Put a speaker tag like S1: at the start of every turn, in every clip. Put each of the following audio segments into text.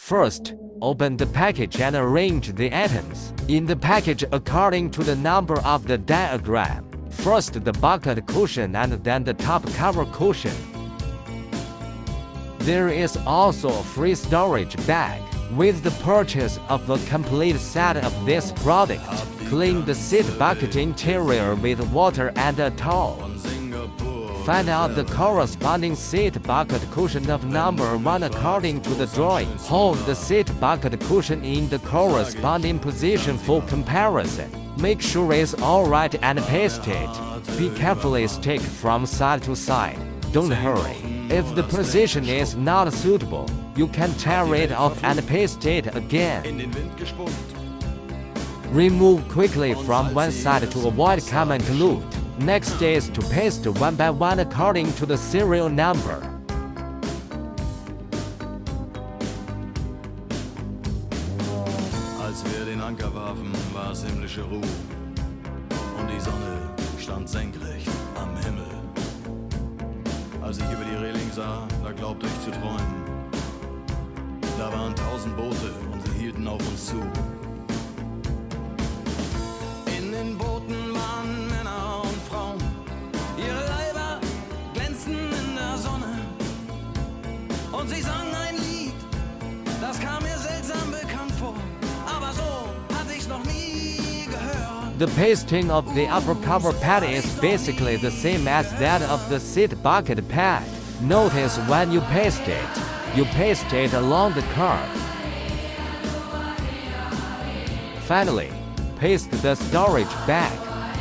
S1: First, open the package and arrange the items in the package according to the number of the diagram. First the bucket cushion and then the top cover cushion. There is also a free storage bag. With the purchase of a complete set of this product, clean the seat bucket interior with water and a towel. Find out the corresponding seat bucket cushion of number 1 according to the drawing. Hold the seat bucket cushion in the corresponding position for comparison. Make sure it's alright and paste it. Be carefully stick from side to side. Don't hurry. If the position is not suitable, you can tear it off and paste it again. Remove quickly from one side to avoid common glue. Next is to paste one by one according to the serial number.
S2: Als wir den Anker warfen, war es himmlische Ruhe. Und die Sonne stand senkrecht am Himmel. Als ich über die Reling sah, da glaubte ich zu träumen. Da waren 1000 Boote und sie hielten auf uns zu. In den Booten waren Männer und Frauen. Ihre Leiber glänzten in der Sonne. Und sie sangen ein Lied, das kam mir seltsam bekannt vor. Aber so hatte ich's noch nie gehört.
S1: The pasting of the upper cover pad is basically the same as that of the seat bucket pad. Notice when you paste it along the curve. Finally, paste the storage bag.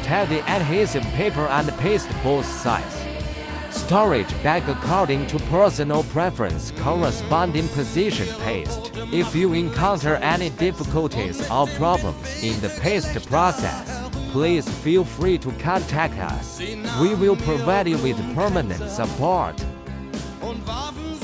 S1: Tie the adhesive paper and paste both sides. Storage bag according to personal preference, corresponding position paste. If you encounter any difficulties or problems in the paste process, please feel free to contact us. We will provide you with permanent support.
S2: Und warfen